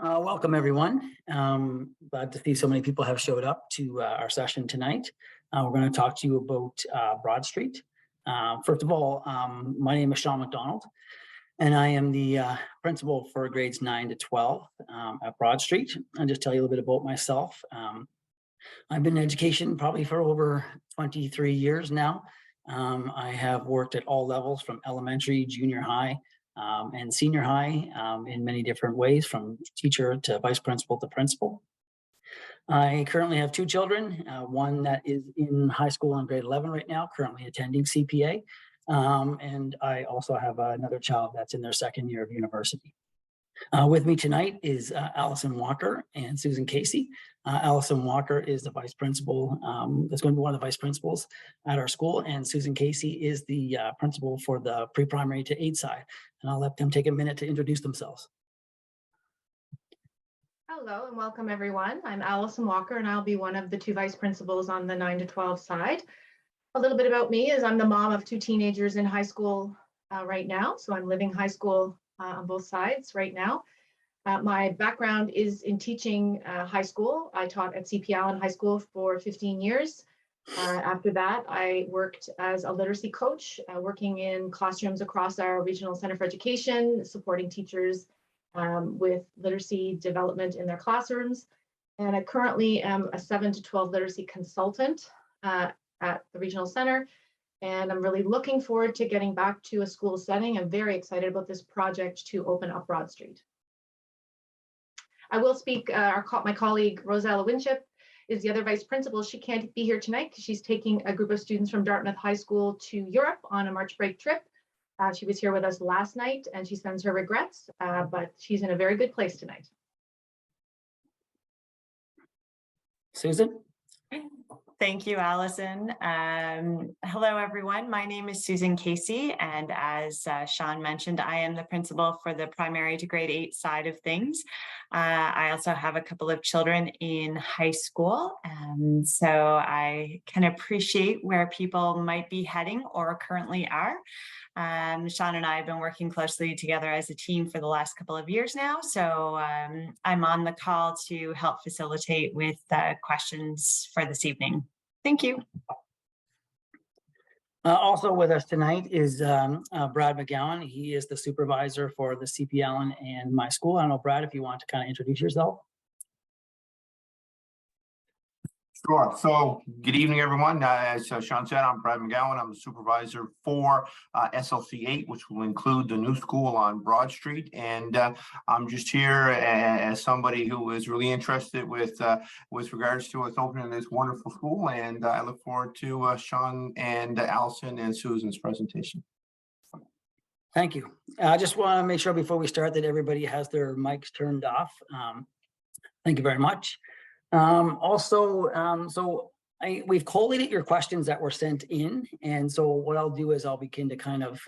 Welcome, everyone. Glad to see so many people have showed up to our session tonight. We're going to talk to you about Broad Street. First of all, my name is Sean McDonald, and I am the principal for grades 9 to 12 at Broad Street. I'll just tell you a little bit about myself. I've been in education probably for over 23 years now. I have worked at all levels from elementary, junior high, and senior high in many different ways, from teacher to vice principal to principal. I currently have two children, one that is in high school in grade 11 right now, currently attending CPA. And I also have another child that's in their second year of university. With me tonight is Allison Walker and Susan Casey. Allison Walker is the vice principal, that's going to be one of the vice principals at our school, and Susan Casey is the principal for the pre-primary to 8 side. And I'll let them take a minute to introduce themselves. Hello and welcome everyone. I'm Allison Walker and I'll be one of the two vice principals on the 9 to 12 side. A little bit about me is I'm the mom of two teenagers in high school right now. So I'm living high school on both sides right now. My background is in teaching high school. I taught at CP Allen High School for 15 years. After that, I worked as a literacy coach, working in classrooms across our Regional Center for Education, supporting teachers with literacy development in their classrooms. And I currently am a 7 to 12 literacy consultant at the Regional Center. And I'm really looking forward to getting back to a school setting. I'm very excited about this project to open up Broad Street. I will speak, my colleague Rosella Winship is the other vice principal. She can't be here tonight because she's taking a group of students from Dartmouth High School to Europe on a March break trip. She was here with us last night and she sends her regrets, but she's in a very good place tonight. Susan? Thank you, Allison. Hello, everyone. My name is Susan Casey, and as Sean mentioned, I am the principal for the primary to grade 8 side of things. I also have a couple of children in high school, and so I can appreciate where people might be heading or currently are. Sean and I have been working closely together as a team for the last couple of years now, so I'm on the call to help facilitate with questions for this evening. Thank you. Also with us tonight is Brad McGowan. He is the supervisor for the CP Allen and my school. I don't know, Brad, if you want to kind of introduce yourself. Sure. So good evening, everyone. As Sean said, I'm Brad McGowan. I'm the supervisor for SLC 8, which will include the new school on Broad Street. And I'm just here as somebody who is really interested with regards to us opening this wonderful school. And I look forward to Sean and Allison and Susan's presentation. Thank you. I just want to make sure before we start that everybody has their mics turned off. Thank you very much. We've collated your questions that were sent in. And so what I'll do is I'll begin to kind of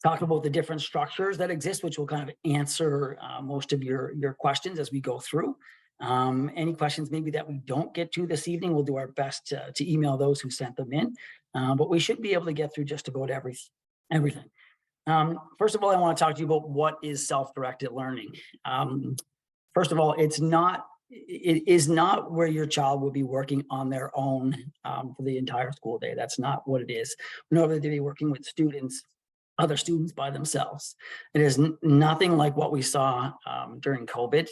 talk about the different structures that exist, which will kind of answer most of your questions as we go through. Any questions maybe that we don't get to this evening, we'll do our best to email those who sent them in. But we should be able to get through just about everything. First of all, I want to talk to you about what is self-directed learning. First of all, it is not where your child will be working on their own for the entire school day. That's not what it is. Normally they'll be working with other students by themselves. It is nothing like what we saw during COVID.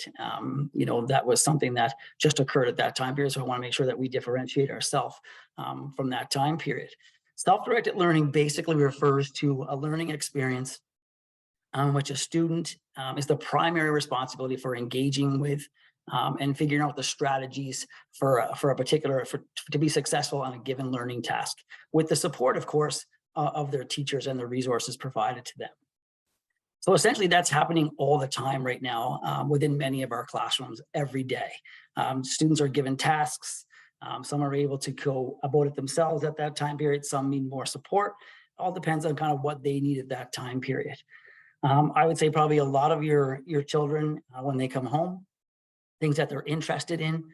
That was something that just occurred at that time period. So I want to make sure that we differentiate ourselves from that time period. Self-directed learning basically refers to a learning experience in which a student is the primary responsibility for engaging with and figuring out the strategies to be successful on a given learning task, with the support, of course, of their teachers and the resources provided to them. So essentially that's happening all the time right now within many of our classrooms every day. Students are given tasks. Some are able to go about it themselves at that time period. Some need more support. All depends on kind of what they need at that time period. I would say probably a lot of your children, when they come home, things that they're interested in,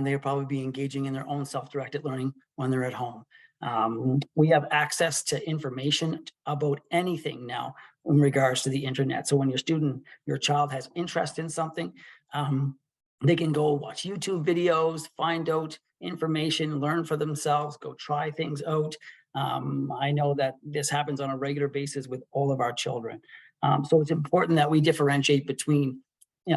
they'll probably be engaging in their own self-directed learning when they're at home. We have access to information about anything now in regards to the internet. So when your child has interest in something, they can go watch YouTube videos, find out information, learn for themselves, go try things out. I know that this happens on a regular basis with all of our children. So it's important that we differentiate between,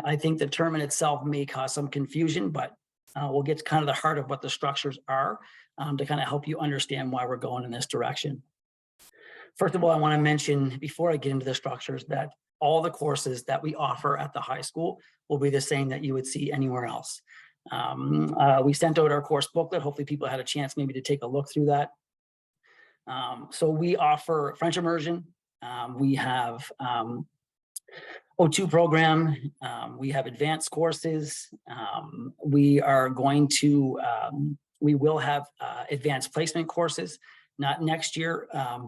I think the term in itself may cause some confusion, but we'll get to kind of the heart of what the structures are to kind of help you understand why we're going in this direction. First of all, I want to mention before I get into the structures that all the courses that we offer at the high school will be the same that you would see anywhere else. We sent out our course booklet. Hopefully people had a chance maybe to take a look through that. So we offer French immersion. We have O2 program. We have advanced courses. We will have advanced placement courses, not next year,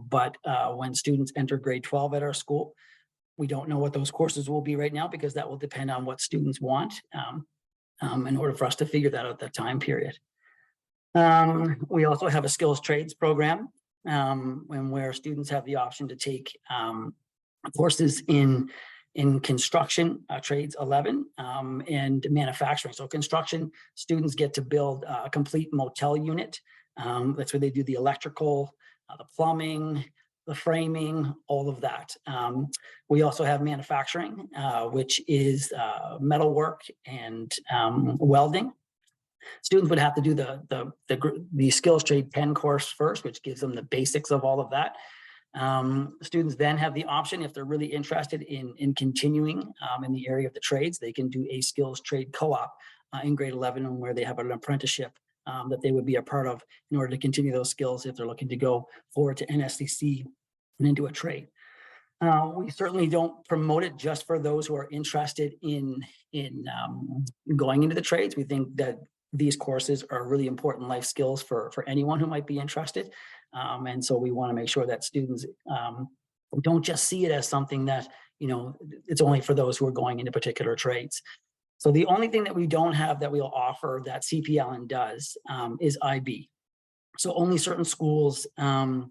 but when students enter grade 12 at our school. We don't know what those courses will be right now because that will depend on what students want in order for us to figure that out at that time period. We also have a skills trades program where students have the option to take courses in construction, trades 11, and manufacturing. So construction students get to build a complete motel unit. That's where they do the electrical, the plumbing, the framing, all of that. We also have manufacturing, which is metalwork and welding. Students would have to do the skills trade 10 course first, which gives them the basics of all of that. Students then have the option, if they're really interested in continuing in the area of the trades, they can do a skills trade co-op in grade 11, where they have an apprenticeship that they would be a part of in order to continue those skills if they're looking to go forward to NSCC and into a trade. We certainly don't promote it just for those who are interested in going into the trades. We think that these courses are really important life skills for anyone who might be interested. And so we want to make sure that students don't just see it as something that, it's only for those who are going into particular trades. So the only thing that we don't have that we'll offer that CPLN does is IB. So only certain schools in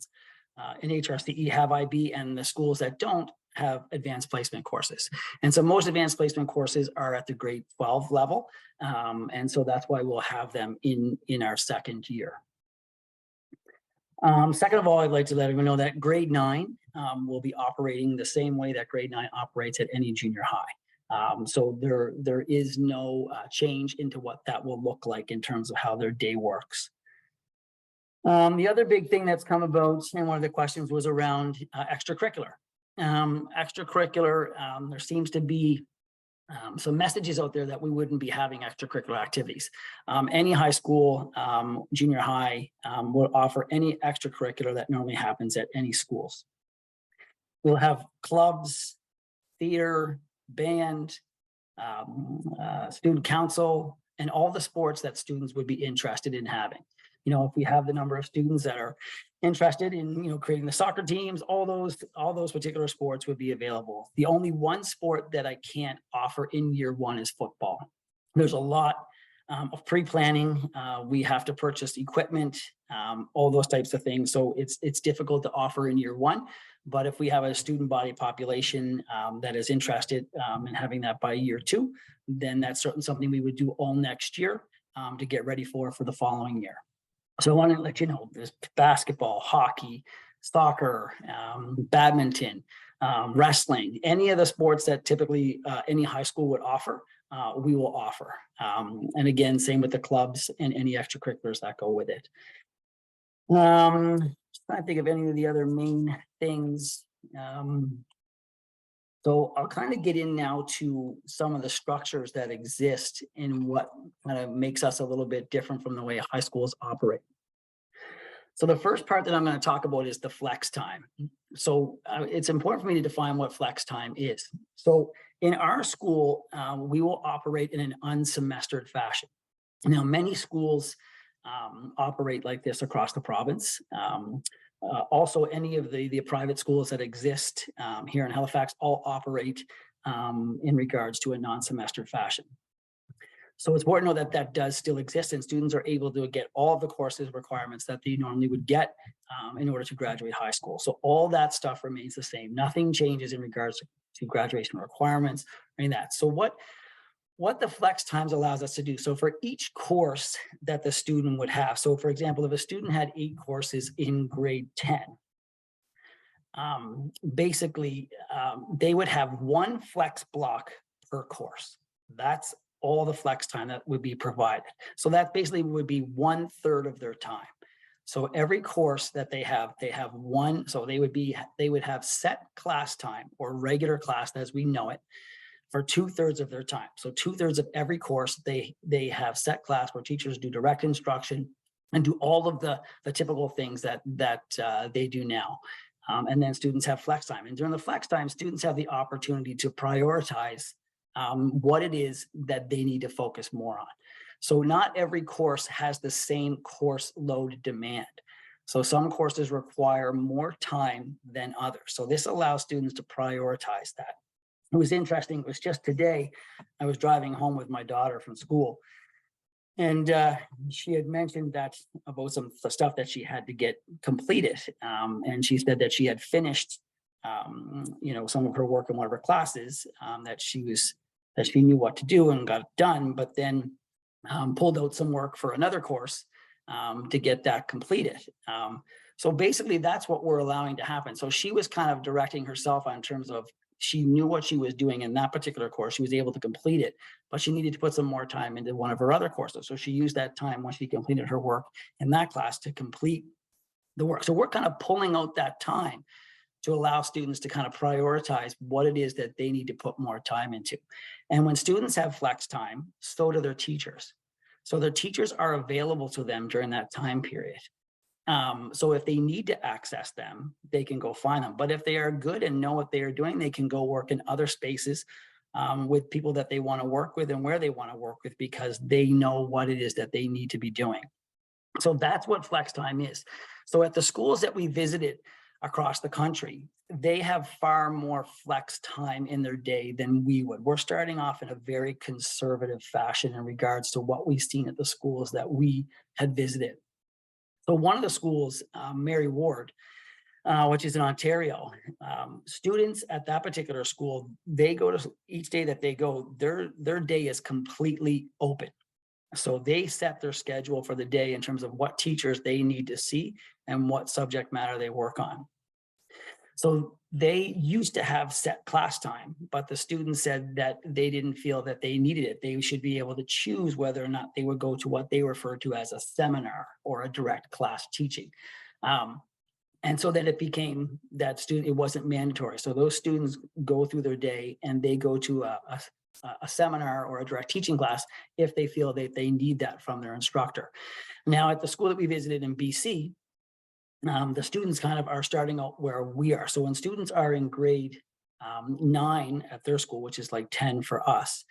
HRCE have IB, and the schools that don't have advanced placement courses. And so most advanced placement courses are at the grade 12 level. And so that's why we'll have them in our second year. Second of all, I'd like to let everyone know that grade 9 will be operating the same way that grade 9 operates at any junior high. So there is no change into what that will look like in terms of how their day works. The other big thing that's come about, and one of the questions was around extracurricular. There seems to be some messages out there that we wouldn't be having extracurricular activities. Any high school, junior high will offer any extracurricular that normally happens at any schools. We'll have clubs, theater, band, student council, and all the sports that students would be interested in having. If we have the number of students that are interested in, creating the soccer teams, all those particular sports would be available. The only one sport that I can't offer in year one is football. There's a lot of pre-planning. We have to purchase equipment, all those types of things. So it's difficult to offer in year one. But if we have a student body population that is interested in having that by year 2, then that's certainly something we would do all next year to get ready for the following year. So I want to let you know there's basketball, hockey, soccer, badminton, wrestling, any of the sports that typically any high school would offer, we will offer. And again, same with the clubs and any extracurriculars that go with it. Trying to think of any of the other main things. So I'll kind of get in now to some of the structures that exist and what kind of makes us a little bit different from the way high schools operate. So the first part that I'm going to talk about is the flex time. So it's important for me to define what flex time is. So in our school, we will operate in an unsemestered fashion. Now, many schools operate like this across the province. Also, any of the private schools that exist here in Halifax all operate in regards to a non-semestered fashion. So it's important to know that that does still exist, and students are able to get all of the courses requirements that they normally would get in order to graduate high school. So all that stuff remains the same. Nothing changes in regards to graduation requirements or any of that. So what the flex times allows us to do. So for each course that the student would have, so for example, if a student had 8 courses in grade 10, basically they would have 1 flex block per course. That's all the flex time that would be provided. So that basically would be 1/3 of their time. So every course that they have one, so they would have set class time or regular class as we know it for 2/3 of their time. So 2/3 of every course, they have set class where teachers do direct instruction and do all of the typical things that they do now. And then students have flex time. And during the flex time, students have the opportunity to prioritize what it is that they need to focus more on. So not every course has the same course load demand. So some courses require more time than others. So this allows students to prioritize that. It was interesting. It was just today, I was driving home with my daughter from school, and she had mentioned that about some the stuff that she had to get completed. And she said that she had finished, some of her work in one of her classes, that she knew what to do and got it done, but then pulled out some work for another course to get that completed. So basically, that's what we're allowing to happen. So she was kind of directing herself in terms of she knew what she was doing in that particular course. She was able to complete it, but she needed to put some more time into one of her other courses. So she used that time once she completed her work in that class to complete the work. So we're kind of pulling out that time to allow students to kind of prioritize what it is that they need to put more time into. And when students have flex time, so do their teachers. So their teachers are available to them during that time period. So if they need to access them, they can go find them. But if they are good and know what they are doing, they can go work in other spaces with people that they want to work with and where they want to work with, because they know what it is that they need to be doing. So that's what flex time is. So at the schools that we visited across the country, they have far more flex time in their day than we would. We're starting off in a very conservative fashion in regards to what we've seen at the schools that we had visited. So one of the schools, Mary Ward, which is in Ontario, students at that particular school, they go to each day that they go, their day is completely open. So they set their schedule for the day in terms of what teachers they need to see and what subject matter they work on. So they used to have set class time, but the students said that they didn't feel that they needed it. They should be able to choose whether or not they would go to what they refer to as a seminar or a direct class teaching. And so then it became that student, it wasn't mandatory. So those students go through their day and they go to a seminar or a direct teaching class if they feel that they need that from their instructor. Now at the school that we visited in BC, the students kind of are starting out where we are. So when students are in grade 9 at their school, which is like 10 for us,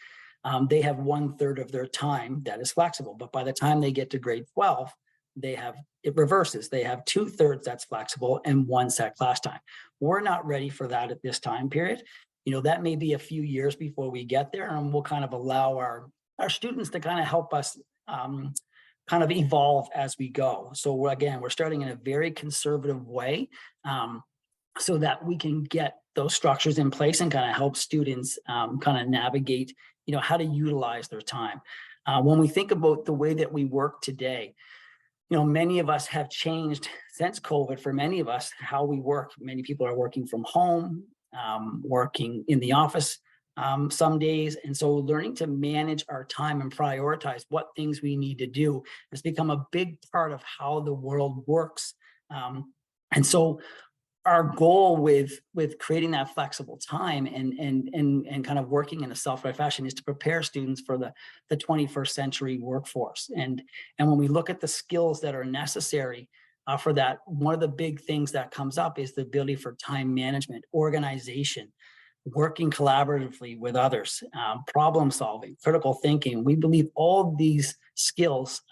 they have 1/3 of their time that is flexible. But by the time they get to grade 12, it reverses. They have 2/3 that's flexible and 1 set class time. We're not ready for that at this time period. That may be a few years before we get there, and we'll kind of allow our students to kind of help us kind of evolve as we go. So again, we're starting in a very conservative way so that we can get those structures in place and kind of help students kind of navigate, how to utilize their time. When we think about the way that we work today, many of us have changed since COVID. For many of us, how we work, many people are working from home, working in the office some days. And so learning to manage our time and prioritize what things we need to do has become a big part of how the world works. And so our goal with creating that flexible time and kind of working in a self-directed fashion is to prepare students for the 21st century workforce. And when we look at the skills that are necessary for that, one of the big things that comes up is the ability for time management, organization, working collaboratively with others, problem solving, critical thinking. We believe all these skills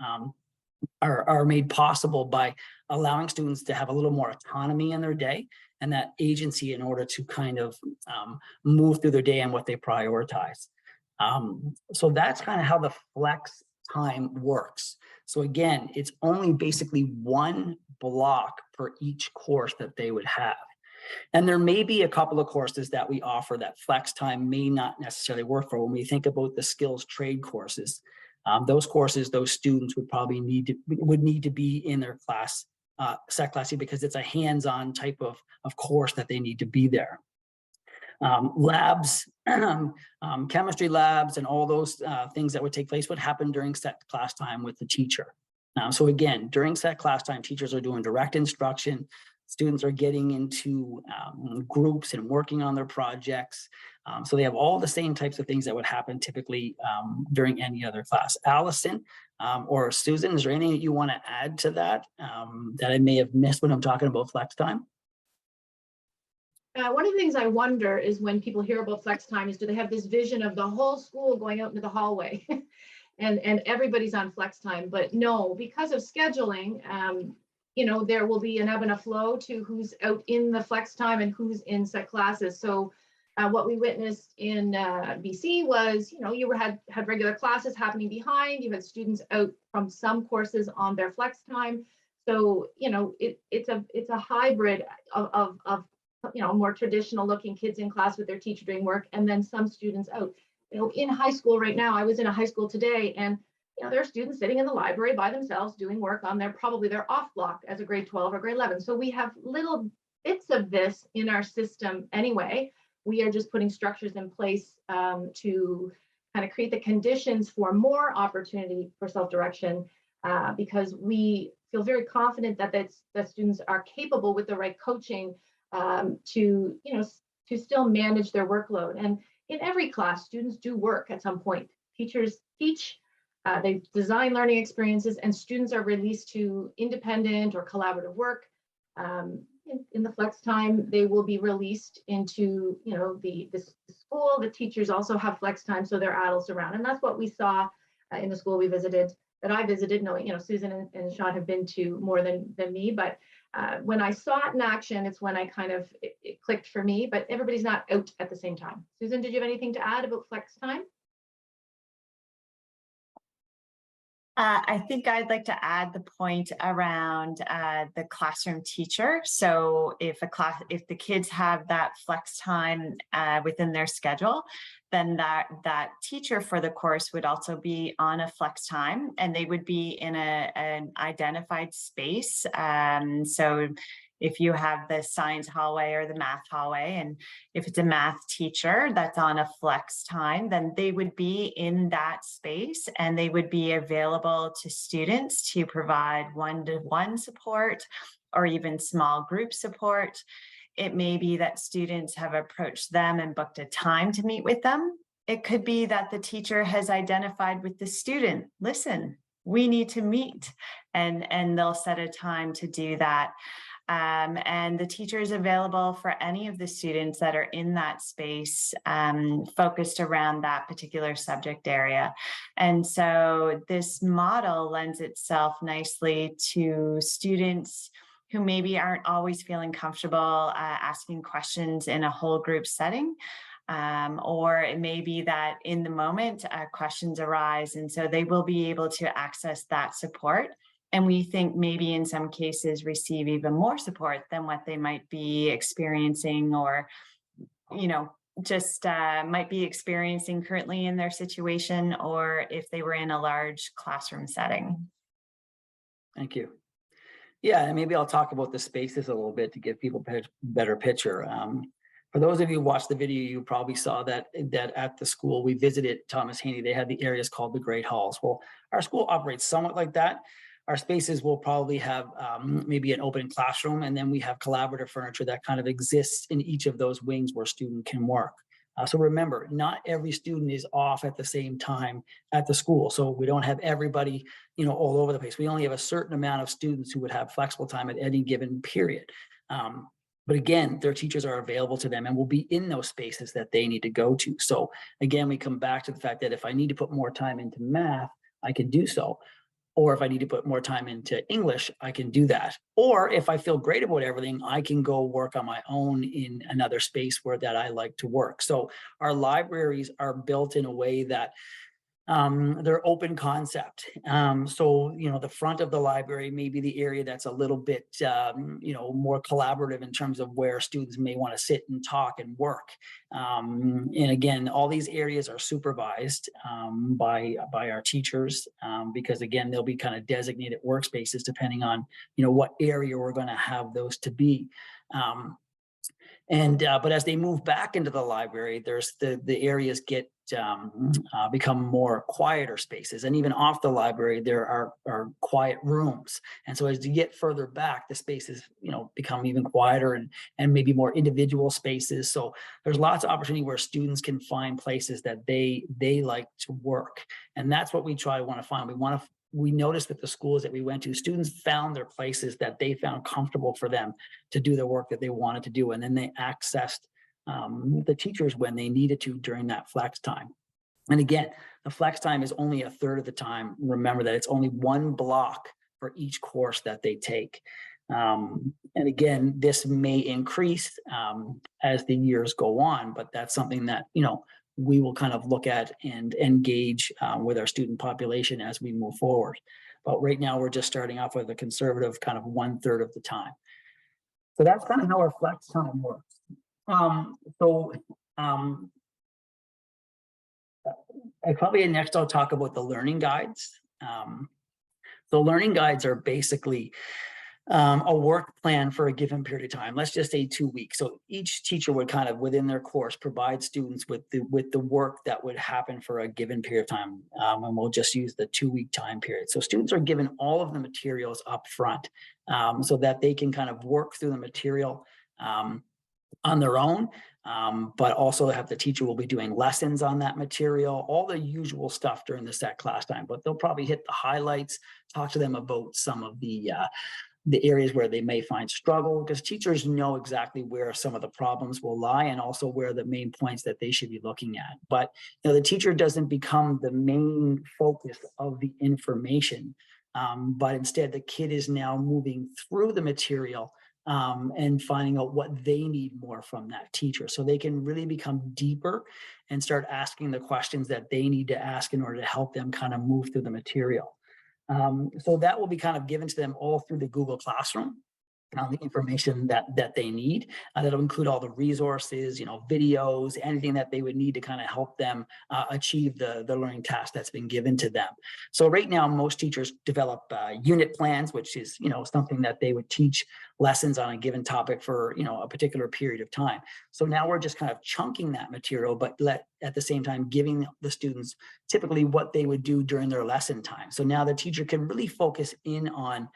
are made possible by allowing students to have a little more autonomy in their day and that agency in order to kind of move through their day and what they prioritize. So that's kind of how the flex time works. So again, it's only basically one block for each course that they would have. And there may be a couple of courses that we offer that flex time may not necessarily work for. When we think about the skills trade courses, those courses, those students would probably need to be in their class, set class, because it's a hands-on type of course that they need to be there. Labs, chemistry labs, and all those things that would take place would happen during set class time with the teacher. So again, during set class time, teachers are doing direct instruction. Students are getting into groups and working on their projects. So they have all the same types of things that would happen typically during any other class. Allison or Susan, is there anything that you want to add to that that I may have missed when I'm talking about flex time? One of the things I wonder is when people hear about flex time is, do they have this vision of the whole school going out into the hallway and everybody's on flex time? But no, because of scheduling, there will be an ebb and a flow to who's out in the flex time and who's in set classes. So what we witnessed in BC was, you had regular classes happening behind, you had students out from some courses on their flex time. So, it's a hybrid of more traditional looking kids in class with their teacher doing work, and then some students out. In high school right now, I was in a high school today, and there are students sitting in the library by themselves doing work on probably their off block as a grade 12 or grade 11. So we have little bits of this in our system anyway. We are just putting structures in place to kind of create the conditions for more opportunity for self-direction because we feel very confident that students are capable with the right coaching to still manage their workload. And in every class, students do work at some point. Teachers teach, they design learning experiences, and students are released to independent or collaborative work. In the flex time, they will be released into the school. The teachers also have flex time, so they're adults around, and that's what we saw in the school that I visited. Knowing Susan and Sean have been to more than me, but when I saw it in action, it's when I kind of it clicked for me. But everybody's not out at the same time. Susan, did you have anything to add about flex time? I think I'd like to add the point around the classroom teacher. So if the kids have that flex time within their schedule, then that teacher for the course would also be on a flex time, and they would be in an identified space. So if you have the science hallway or the math hallway, and if it's a math teacher that's on a flex time, then they would be in that space and they would be available to students to provide one-to-one support or even small group support. It may be that students have approached them and booked a time to meet with them. It could be that the teacher has identified with the student, listen, we need to meet, and they'll set a time to do that. And the teacher is available for any of the students that are in that space focused around that particular subject area. And so this model lends itself nicely to students who maybe aren't always feeling comfortable asking questions in a whole group setting. Or it may be that in the moment questions arise, and so they will be able to access that support. And we think maybe in some cases receive even more support than what they might be experiencing or, just might be experiencing currently in their situation, or if they were in a large classroom setting. Thank you. Yeah, and maybe I'll talk about the spaces a little bit to give people a better picture. For those of you who watched the video, you probably saw that at the school we visited, Thomas Haney, they had the areas called the Great Halls. Well, our school operates somewhat like that. Our spaces will probably have maybe an open classroom, and then we have collaborative furniture that kind of exists in each of those wings where student can work. So remember, not every student is off at the same time at the school. So we don't have everybody, all over the place. We only have a certain amount of students who would have flexible time at any given period. But again, their teachers are available to them and will be in those spaces that they need to go to. So again, we come back to the fact that if I need to put more time into math, I can do so. Or if I need to put more time into English, I can do that. Or if I feel great about everything, I can go work on my own in another space where that I like to work. So our libraries are built in a way that they're open concept. So, the front of the library may be the area that's a little bit, more collaborative in terms of where students may want to sit and talk and work. And again, all these areas are supervised by our teachers because again, they'll be kind of designated workspaces depending on, what area we're going to have those to be. But as they move back into the library, there's the areas get become more quieter spaces, and even off the library there are quiet rooms. And so as you get further back, the spaces become even quieter and maybe more individual spaces. So there's lots of opportunity where students can find places that they like to work, and that's what we want to find. We noticed with the schools that we went to, students found their places that they found comfortable for them to do the work that they wanted to do. And then they accessed the teachers when they needed to during that flex time. And again, the flex time is only a third of the time. Remember that it's only one block for each course that they take. And again, this may increase as the years go on, but that's something that, we will kind of look at and engage with our student population as we move forward. But right now we're just starting off with a conservative kind of 1/3 of the time. So that's kind of how our flex time works. Next I'll talk about the learning guides. So learning guides are basically a work plan for a given period of time. Let's just say 2 weeks. So each teacher would kind of within their course provide students with the work that would happen for a given period of time. And we'll just use the 2-week time period. So students are given all of the materials up front so that they can kind of work through the material on their own, but also have the teacher will be doing lessons on that material, all the usual stuff during the set class time. But they'll probably hit the highlights, talk to them about some of the areas where they may find struggle, because teachers know exactly where some of the problems will lie and also where the main points that they should be looking at. But the teacher doesn't become the main focus of the information, but instead the kid is now moving through the material and finding out what they need more from that teacher, so they can really become deeper and start asking the questions that they need to ask in order to help them kind of move through the material. So that will be kind of given to them all through the Google Classroom, the information that they need. That'll include all the resources, videos, anything that they would need to kind of help them achieve the learning task that's been given to them. So right now, most teachers develop unit plans, which is, something that they would teach lessons on a given topic for, a particular period of time. So now we're just kind of chunking that material, but at the same time giving the students typically what they would do during their lesson time. So now the teacher can really focus in on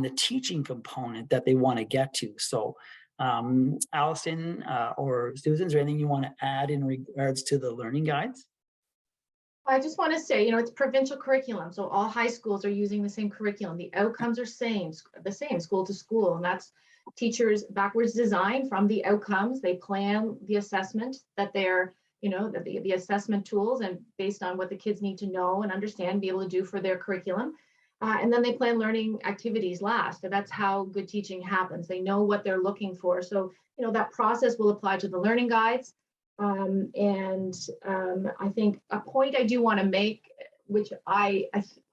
the teaching component that they want to get to. So Allison or Susan, is there anything you want to add in regards to the learning guides? I just want to say, it's provincial curriculum. So all high schools are using the same curriculum. The outcomes are the same school to school. And that's teachers backwards design from the outcomes. They plan the assessment that they're, the assessment tools, and based on what the kids need to know and understand, be able to do for their curriculum. And then they plan learning activities last. So that's how good teaching happens. They know what they're looking for. So, that process will apply to the learning guides. I think a point I do want to make, which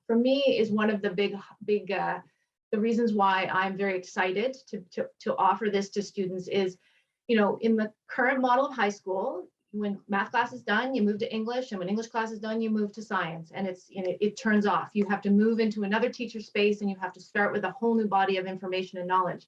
for me is one of the big the reasons why I'm very excited to offer this to students is, in the current model of high school, when math class is done, you move to English, and when English class is done, you move to science, and it turns off. You have to move into another teacher space, and you have to start with a whole new body of information and knowledge.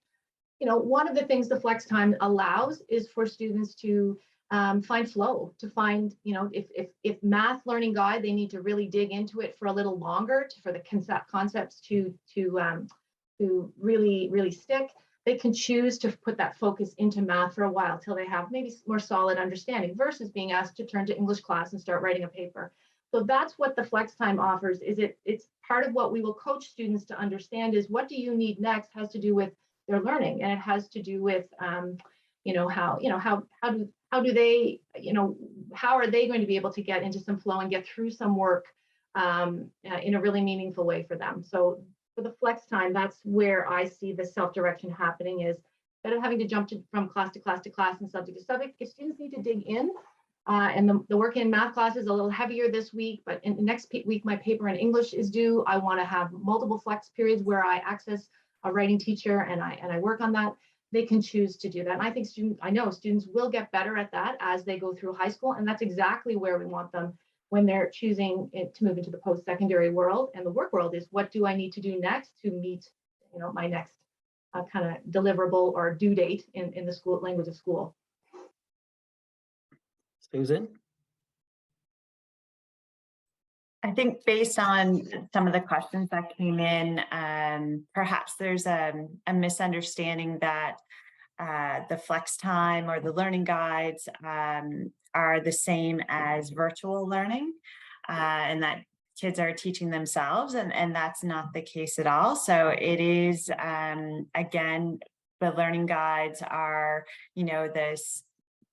One of the things the flex time allows is for students to find flow, to find, if math learning guide, they need to really dig into it for a little longer for the concepts to really stick. They can choose to put that focus into math for a while till they have maybe more solid understanding, versus being asked to turn to English class and start writing a paper. So that's what the flex time offers. It's part of what we will coach students to understand is what do you need next has to do with their learning, and it has to do with how are they going to be able to get into some flow and get through some work in a really meaningful way for them. So for the flex time, that's where I see the self-direction happening, is instead of having to jump from class to class to class and subject to subject, if students need to dig in, and the work in math class is a little heavier this week, but in the next week, my paper in English is due. I want to have multiple flex periods where I access a writing teacher and I work on that. They can choose to do that. And I think I know students will get better at that as they go through high school. And that's exactly where we want them when they're choosing to move into the post-secondary world. And the work world is, what do I need to do next to meet, my next kind of deliverable or due date in the school language of school. Susan? I think based on some of the questions that came in, perhaps there's a misunderstanding that the flex time or the learning guides are the same as virtual learning, and that kids are teaching themselves, and that's not the case at all. So it is, again, the learning guides are, this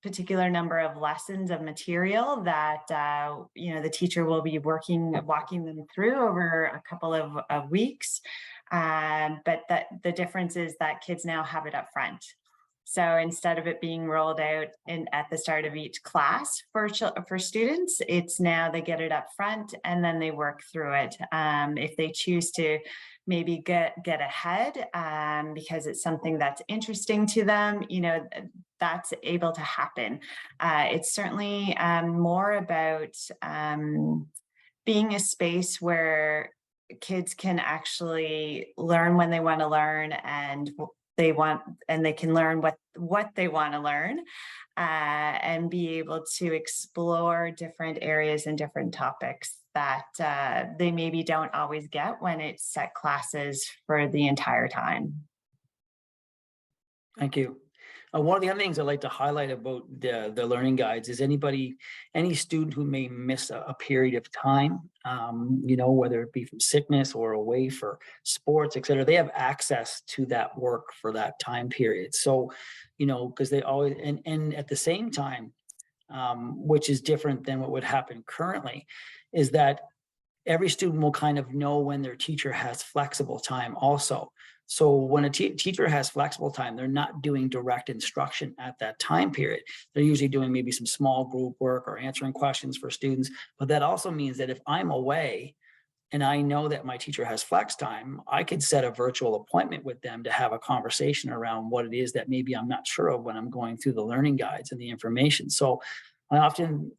particular number of lessons of material that the teacher will be walking them through over a couple of weeks, but the difference is that kids now have it up front. So instead of it being rolled out at the start of each class for students, it's now they get it up front and then they work through it. If they choose to maybe get ahead because it's something that's interesting to them, that's able to happen. It's certainly more about being a space where kids can actually learn when they want to learn, and they can learn what they want to learn, and be able to explore different areas and different topics that they maybe don't always get when it's set classes for the entire time. Thank you. One of the other things I'd like to highlight about the learning guides is any student who may miss a period of time, whether it be from sickness or away for sports, et cetera, they have access to that work for that time period. So, because they always, and at the same time, which is different than what would happen currently, is that every student will kind of know when their teacher has flexible time also. So when a teacher has flexible time, they're not doing direct instruction at that time period. They're usually doing maybe some small group work or answering questions for students. But that also means that if I'm away and I know that my teacher has flex time, I could set a virtual appointment with them to have a conversation around what it is that maybe I'm not sure of when I'm going through the learning guides and the information. So I often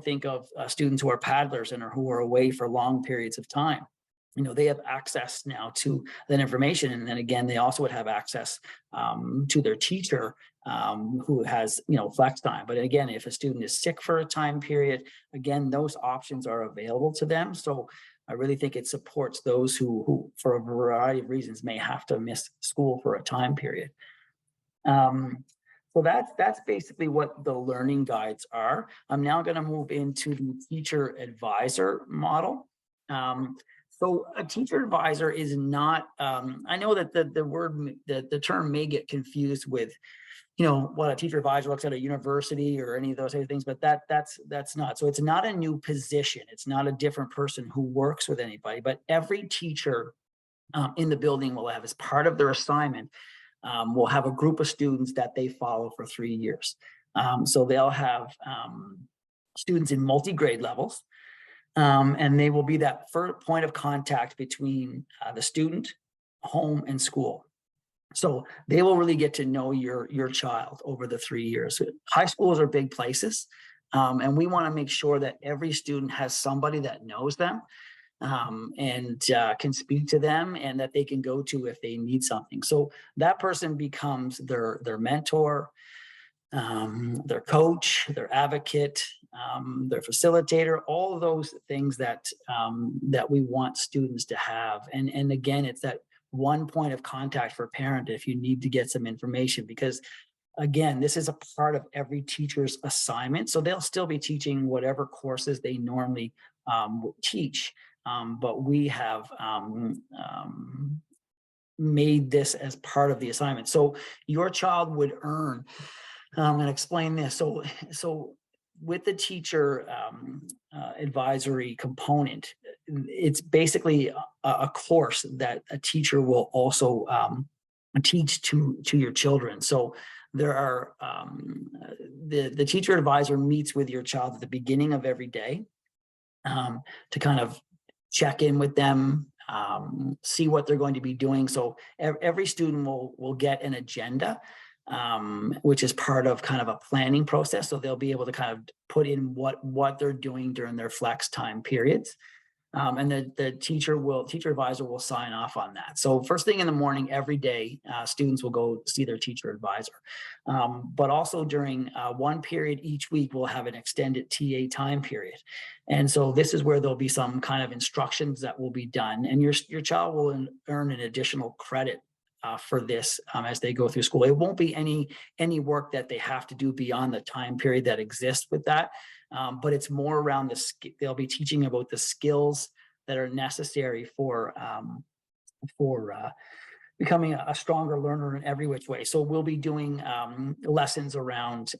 think of students who are paddlers and who are away for long periods of time. They have access now to that information. And then again, they also would have access to their teacher who has, flex time. But again, if a student is sick for a time period, again, those options are available to them. So I really think it supports those who for a variety of reasons may have to miss school for a time period. So that's basically what the learning guides are. I'm now going to move into the teacher advisor model. So a teacher advisor is not, I know that the term may get confused with, what a teacher advisor looks at a university or any of those other things, but that's not. So it's not a new position. It's not a different person who works with anybody, but every teacher in the building will have, as part of their assignment, will have a group of students that they follow for 3 years. So they'll have students in multi-grade levels. And they will be that first point of contact between the student, home, and school. So they will really get to know your child over the 3 years. High schools are big places, and we want to make sure that every student has somebody that knows them and can speak to them, and that they can go to if they need something. So that person becomes their mentor, their coach, their advocate, their facilitator, all of those things that we want students to have. And again, it's that one point of contact for a parent if you need to get some information, because again, this is a part of every teacher's assignment. So they'll still be teaching whatever courses they normally teach, but we have made this as part of the assignment. So your child would earn, and explain this. So with the teacher advisory component, it's basically a course that a teacher will also teach to your children. So there are the teacher advisor meets with your child at the beginning of every day to kind of check in with them, see what they're going to be doing. So every student will get an agenda, which is part of kind of a planning process. So they'll be able to kind of put in what they're doing during their flex time periods. And the teacher advisor will sign off on that. So first thing in the morning, every day, students will go see their teacher advisor. But also during one period each week, we'll have an extended TA time period. And so this is where there'll be some kind of instructions that will be done. And your child will earn an additional credit for this as they go through school. It won't be any work that they have to do beyond the time period that exists with that. But it's more around they'll be teaching about the skills that are necessary for becoming a stronger learner in every which way. So we'll be doing lessons around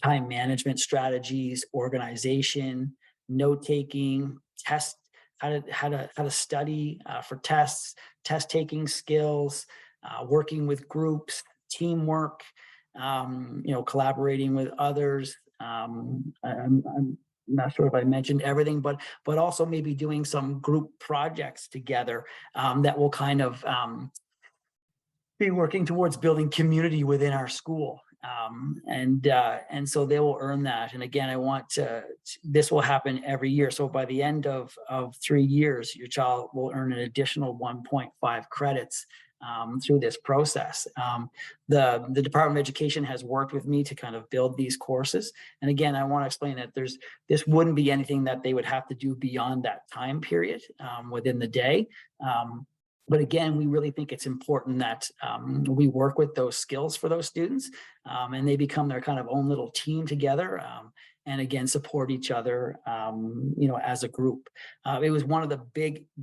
time management strategies, organization, note taking, how to study for tests, test taking skills, working with groups, teamwork, collaborating with others. I'm not sure if I mentioned everything, but also maybe doing some group projects together that will kind of be working towards building community within our school. And so they will earn that. And again, this will happen every year. So by the end of 3 years, your child will earn an additional 1.5 credits through this process. The Department of Education has worked with me to kind of build these courses. And again, I want to explain that this wouldn't be anything that they would have to do beyond that time period within the day. But again, we really think it's important that we work with those skills for those students and they become their kind of own little team together. And again, support each other, as a group. It was one of the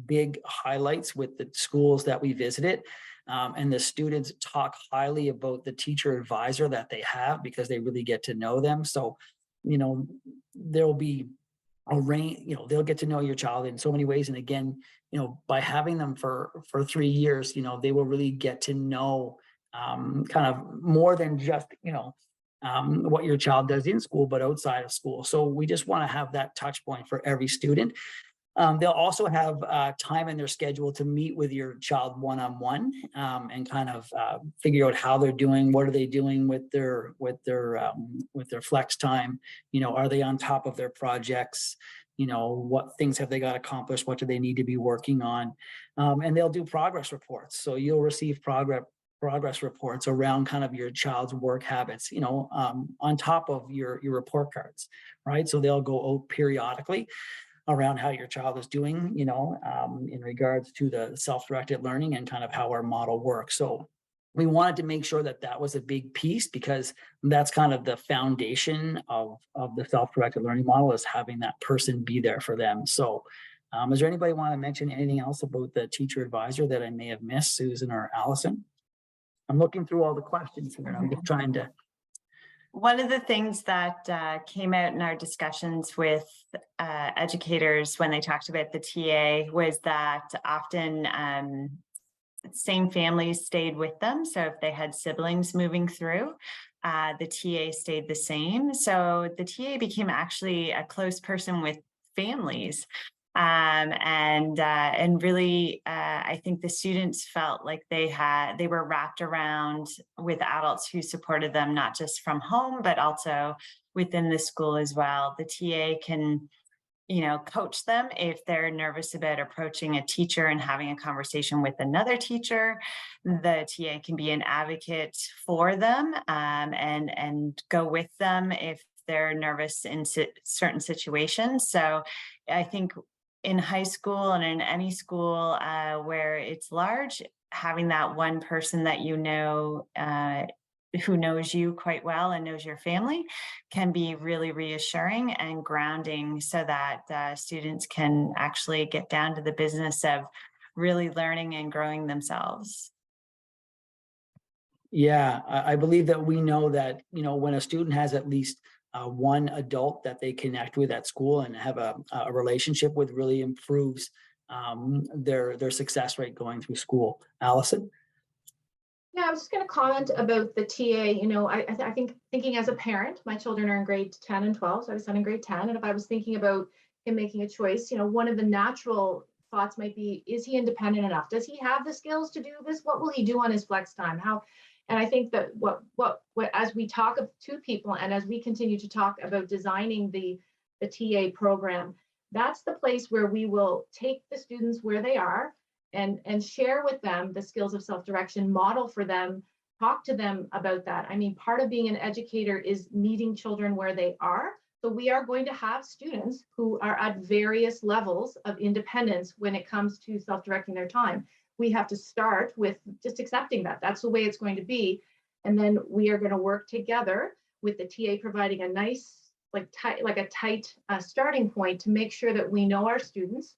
big highlights with the schools that we visited. And the students talk highly about the teacher advisor that they have because they really get to know them. So, there'll be a range, they'll get to know your child in so many ways. And again, by having them for 3 years, they will really get to know kind of more than just, what your child does in school, but outside of school. So we just want to have that touch point for every student. They'll also have time in their schedule to meet with your child one-on-one and kind of figure out how they're doing. What are they doing with their flex time? Are they on top of their projects? What things have they got accomplished? What do they need to be working on? And they'll do progress reports. So you'll receive progress reports around kind of your child's work habits, on top of your report cards, right? So they'll go out periodically around how your child is doing, in regards to the self-directed learning and kind of how our model works. So we wanted to make sure that was a big piece because that's kind of the foundation of the self-directed learning model, is having that person be there for them. So does there anybody want to mention anything else about the teacher advisor that I may have missed, Susan or Allison? I'm looking through all the questions here and I'm just trying to. One of the things that came out in our discussions with educators when they talked about the TA was that often same families stayed with them. So if they had siblings moving through, the TA stayed the same. So the TA became actually a close person with families. And really, I think the students felt like they were wrapped around with adults who supported them, not just from home, but also within the school as well. The TA can, coach them if they're nervous about approaching a teacher and having a conversation with another teacher. The TA can be an advocate for them and go with them if they're nervous in certain situations. So I think in high school and in any school where it's large, having that one person that who knows you quite well and knows your family can be really reassuring and grounding so that students can actually get down to the business of really learning and growing themselves. Yeah, I believe that we know that, when a student has at least one adult that they connect with at school and have a relationship with really improves their success rate going through school. Allison? Yeah, I was just going to comment about the TA. You know, I think thinking as a parent, my children are in grade 10 and 12, so I have a son in grade 10. And if I was thinking about him making a choice, you know, one of the natural thoughts might be, is he independent enough? Does he have the skills to do this? What will he do on his flex time? How? And I think that what as we talk to people and as we continue to talk about designing the TA program, that's the place where we will take the students where they are and share with them the skills of self-direction, model for them, talk to them about that. I mean, part of being an educator is meeting children where they are. So we are going to have students who are at various levels of independence when it comes to self-directing their time. We have to start with just accepting that. That's the way it's going to be. And then we are going to work together with the TA providing a nice, tight starting point to make sure that we know our students.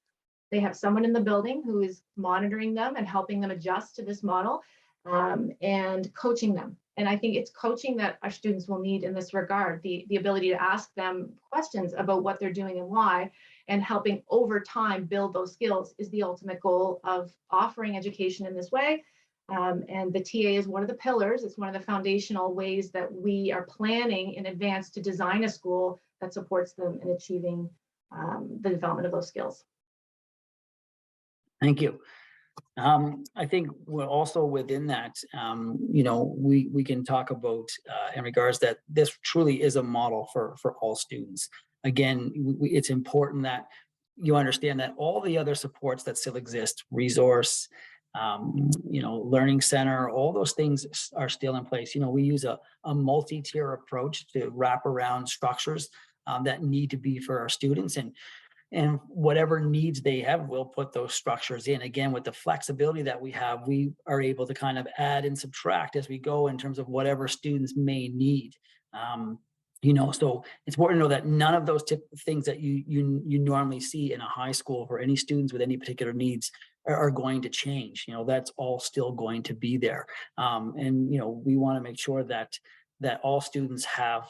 They have someone in the building who is monitoring them and helping them adjust to this model, and coaching them. And I think it's coaching that our students will need in this regard, the ability to ask them questions about what they're doing and why, and helping over time build those skills is the ultimate goal of offering education in this way. And the TA is one of the pillars. It's one of the foundational ways that we are planning in advance to design a school that supports them in achieving the development of those skills. Thank you. I think we're also within that, you know, we can talk about in regards that this truly is a model for all students. Again, it's important that you understand that all the other supports that still exist, resource, you know, learning center, all those things are still in place. You know, we use a multi-tier approach to wrap around structures that need to be for our students, and whatever needs they have, we'll put those structures in. Again, with the flexibility that we have, we are able to kind of add and subtract as we go in terms of whatever students may need. You know, so it's important to know that none of those things that you normally see in a high school for any students with any particular needs are going to change. You know, that's all still going to be there. And, you know, we want to make sure that all students have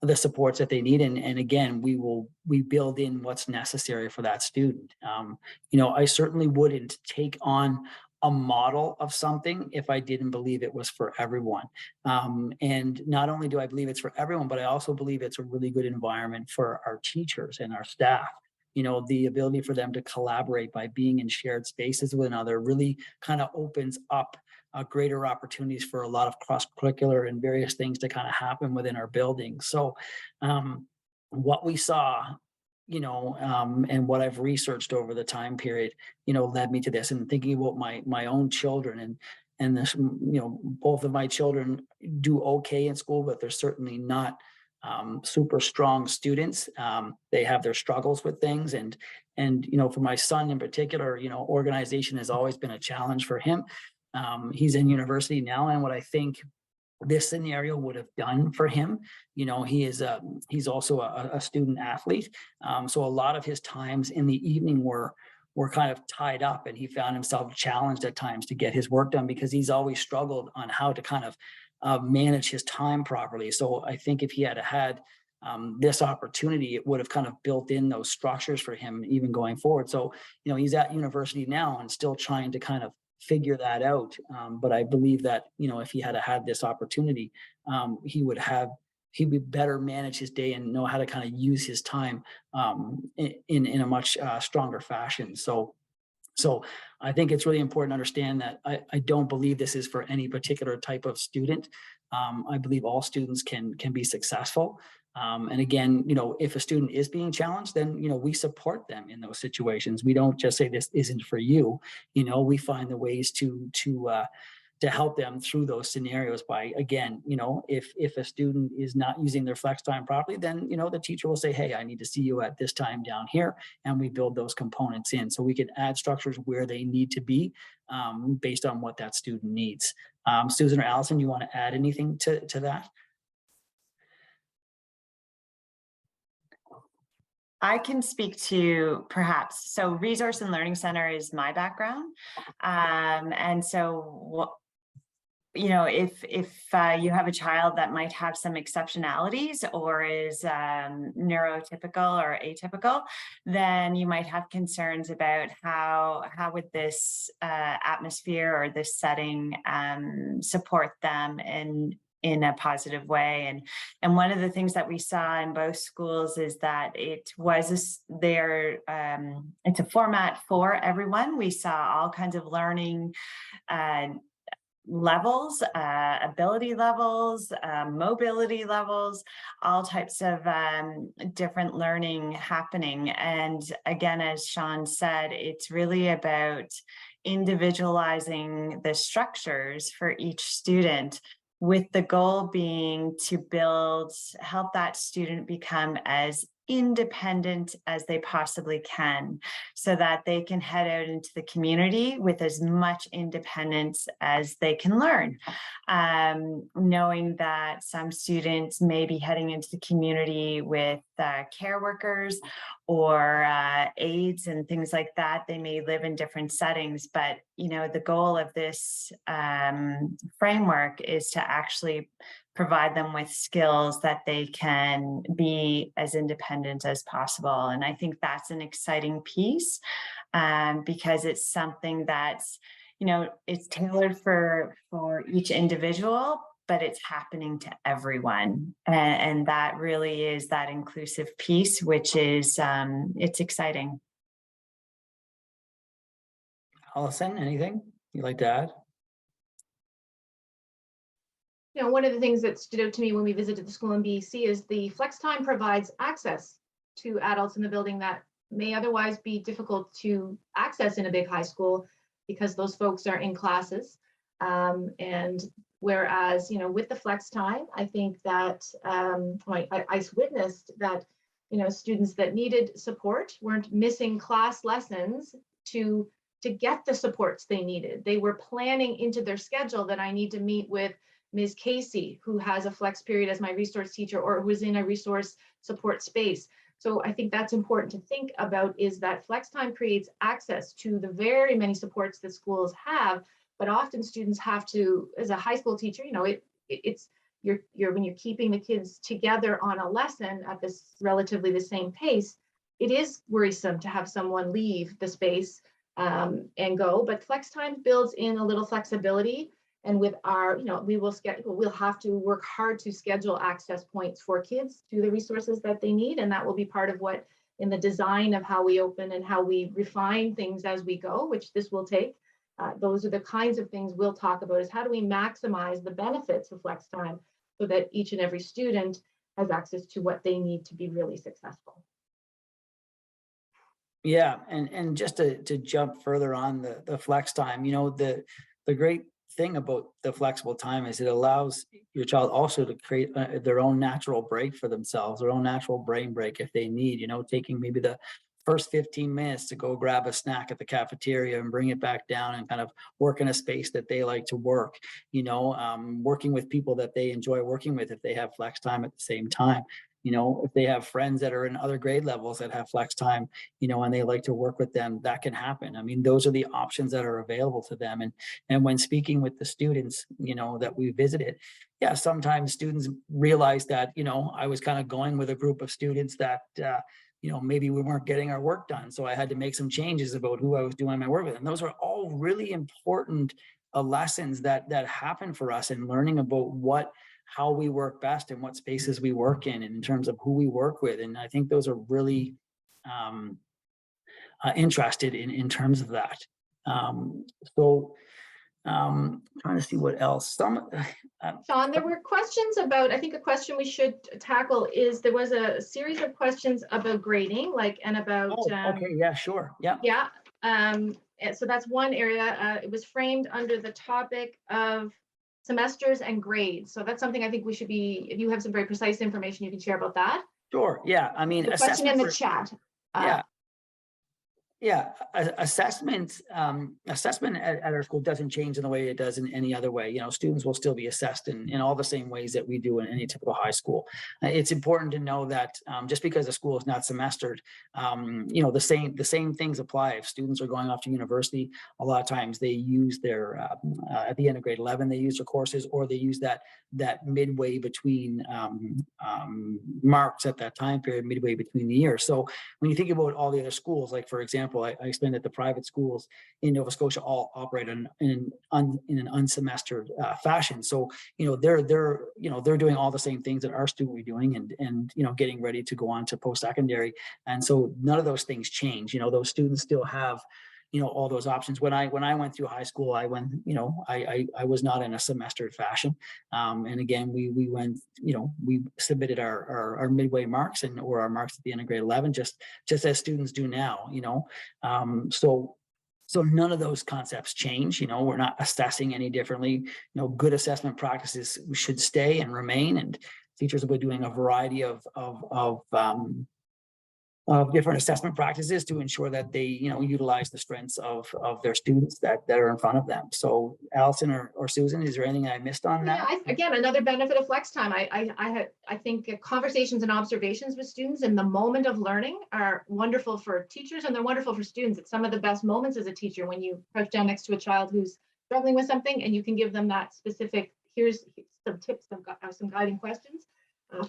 the supports that they need. And again, we build in what's necessary for that student. You know, I certainly wouldn't take on a model of something if I didn't believe it was for everyone. And not only do I believe it's for everyone, but I also believe it's a really good environment for our teachers and our staff. You know, the ability for them to collaborate by being in shared spaces with another really kind of opens up greater opportunities for a lot of cross-curricular and various things to kind of happen within our building. So what we saw, you know, and what I've researched over the time period, you know, led me to this. And thinking about my own children and this, you know, both of my children do okay in school, but they're certainly not super strong students. They have their struggles with things. And, you know, for my son in particular, you know, organization has always been a challenge for him. He's in university now, and what I think this scenario would have done for him, you know, he's also a student athlete, so a lot of his times in the evening were kind of tied up, and he found himself challenged at times to get his work done because he's always struggled on how to kind of manage his time properly. So I think if he had had this opportunity, it would have kind of built in those structures for him even going forward. So, you know, he's at university now and still trying to kind of figure that out. But I believe that, you know, if he had had this opportunity, he would better manage his day and know how to kind of use his time in a much stronger fashion. So I think it's really important to understand that I don't believe this is for any particular type of student. I believe all students can be successful. And again, you know, if a student is being challenged, then, you know, we support them in those situations. We don't just say this isn't for you. You know, we find the ways to help them through those scenarios by, again, you know, if a student is not using their flex time properly, then, you know, the teacher will say, hey, I need to see you at this time down here. And we build those components in so we can add structures where they need to be based on what that student needs. Susan or Allison, you want to add anything to that? I can speak to perhaps, so Resource and Learning Center is my background. And so you know, if you have a child that might have some exceptionalities or is neurotypical or atypical, then you might have concerns about how would this atmosphere or this setting support them in a positive way. And one of the things that we saw in both schools is that it was it's a format for everyone. We saw all kinds of learning levels, ability levels, mobility levels, all types of different learning happening. And again, as Sean said, it's really about individualizing the structures for each student, with the goal being to help that student become as independent as they possibly can, so that they can head out into the community with as much independence as they can learn. Knowing that some students may be heading into the community with care workers or aides and things like that. They may live in different settings, but you know, the goal of this framework is to actually provide them with skills that they can be as independent as possible. And I think that's an exciting piece because it's something that's, you know, it's tailored for each individual, but it's happening to everyone. And that really is that inclusive piece, which is, it's exciting. Allison, anything you'd like to add? You know, one of the things that stood out to me when we visited the school in BC is the flex time provides access to adults in the building that may otherwise be difficult to access in a big high school because those folks are in classes. And whereas, you know, with the flex time, I think that I witnessed that, you know, students that needed support weren't missing class lessons to get the supports they needed. They were planning into their schedule that I need to meet with Ms. Casey, who has a flex period as my resource teacher or who is in a resource support space. So I think that's important to think about, is that flex time creates access to the very many supports that schools have, but often students have to, as a high school teacher, you know, it's when you're keeping the kids together on a lesson at this relatively the same pace, it is worrisome to have someone leave the space and go, but flex time builds in a little flexibility. And with our, you know, we'll have to work hard to schedule access points for kids to the resources that they need. And that will be part of what, in the design of how we open and how we refine things as we go, which this will take. Those are the kinds of things we'll talk about, is how do we maximize the benefits of flex time so that each and every student has access to what they need to be really successful. Yeah, and just to jump further on the flex time, you know, the great thing about the flexible time is it allows your child also to create their own natural break for themselves, their own natural brain break if they need, you know, taking maybe the first 15 minutes to go grab a snack at the cafeteria and bring it back down and kind of work in a space that they like to work, you know, working with people that they enjoy working with if they have flex time at the same time. You know, if they have friends that are in other grade levels that have flex time, you know, and they like to work with them, that can happen. I mean, those are the options that are available to them. And when speaking with the students, you know, that we visited, yeah, sometimes students realize that, you know, I was kind of going with a group of students that, you know, maybe we weren't getting our work done. So I had to make some changes about who I was doing my work with. And those are all really important lessons that happen for us in learning about how we work best and what spaces we work in, and in terms of who we work with. And I think those are really interested in terms of that. Trying to see what else. Sean, there were questions about, I think a question we should tackle is, there was a series of questions about grading, like, and about. Okay, yeah, sure. Yeah. Yeah. And so that's one area. It was framed under the topic of semesters and grades. So that's something I think we should be, if you have some very precise information you can share about that. Sure. Yeah. I mean, the question in the chat. Yeah. Yeah, assessment at our school doesn't change in the way it does in any other way. You know, students will still be assessed in all the same ways that we do in any typical high school. It's important to know that just because a school is not semestered, you know, the same things apply. If students are going off to university, a lot of times they use their at the end of grade 11, they use their courses, or they use that midway between marks at that time period, midway between the years. So when you think about all the other schools, like for example, I explained that the private schools in Nova Scotia all operate in an unsemestered fashion. So you know they're doing all the same things that our student will be doing, and you know getting ready to go on to post secondary, and so none of those things change. You know those students still have all those options. When I went through high school, I was not in a semestered fashion, and again we went we submitted our midway marks or our marks at the end of grade 11 just as students do now. So none of those concepts change. We're not assessing any differently. Good assessment practices should stay and remain, and teachers will be doing a variety of different assessment practices to ensure that they, utilize the strengths of their students that are in front of them. So Allison or Susan, is there anything I missed on that? Yeah, again, another benefit of flex time. I think conversations and observations with students in the moment of learning are wonderful for teachers, and they're wonderful for students. It's some of the best moments as a teacher when you crouch down next to a child who's struggling with something and you can give them that specific, here's some tips, some guiding questions.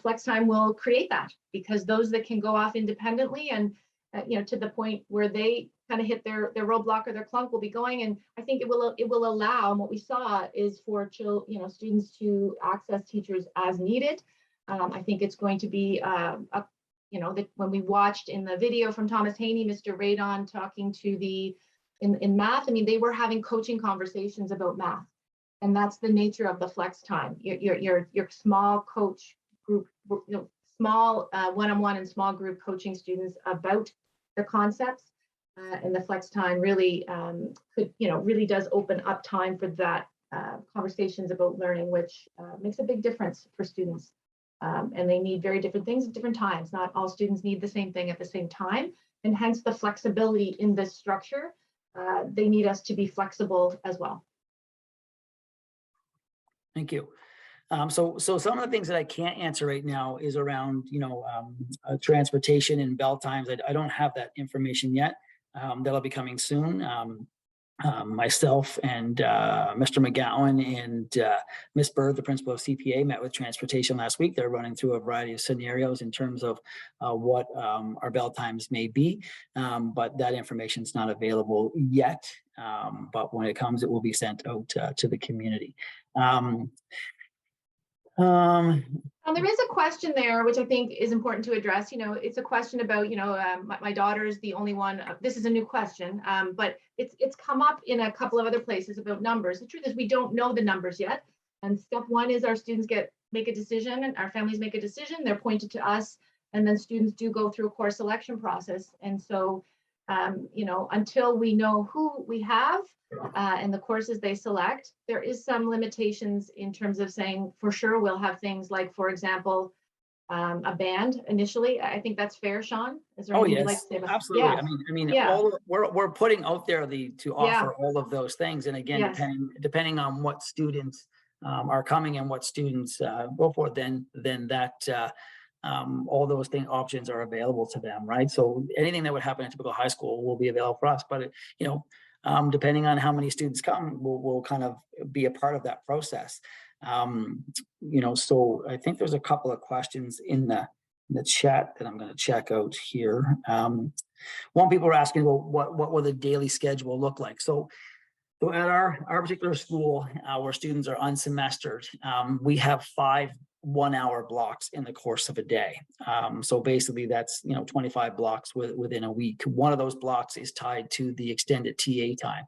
Flex time will create that, because those that can go off independently and to the point where they kind of hit their roadblock or their clunk will be going. And I think it will allow, and what we saw is for students to access teachers as needed. I think it's going to be that when we watched in the video from Thomas Haney, Mr. Radon talking to in math, I mean, they were having coaching conversations about math, and that's the nature of the flex time. Your small coach group, small one-on-one and small group coaching students about the concepts, and the flex time really really does open up time for that conversations about learning, which makes a big difference for students. And they need very different things at different times. Not all students need the same thing at the same time, and hence the flexibility in this structure. They need us to be flexible as well. Thank you. So some of the things that I can't answer right now is around, transportation and bell times. I don't have that information yet. That'll be coming soon. Myself and Mr. McGowan and Ms. Bird, the principal of CPA, met with transportation last week. They're running through a variety of scenarios in terms of what our bell times may be, but that information is not available yet. But when it comes, it will be sent out to the community. There is a question there, which I think is important to address. It's a question about, my daughter is the only one. This is a new question, but it's come up in a couple of other places about numbers. The truth is we don't know the numbers yet. And step one is our students make a decision, and our families make a decision. They're pointed to us, and then students do go through a course selection process. And so, until we know who we have and the courses they select, there is some limitations in terms of saying for sure we'll have things like, for example, a band initially. I think that's fair, Sean. Is there anything you'd like to say about? Absolutely. Yeah. I mean, Yeah. we're putting out there to offer Yeah. all of those things, and again, Yes. depending on what students are coming and what students go for, then that. All those options are available to them, right? So anything that would happen in typical high school will be available for us, but depending on how many students come, we'll kind of be a part of that process. So I think there's a couple of questions in the chat that I'm going to check out here. One, people were asking, well, what will the daily schedule look like? So at our particular school, where students are unsemestered, we have 5 1-hour blocks in the course of a day. So basically that's, 25 blocks within a week. One of those blocks is tied to the extended TA time.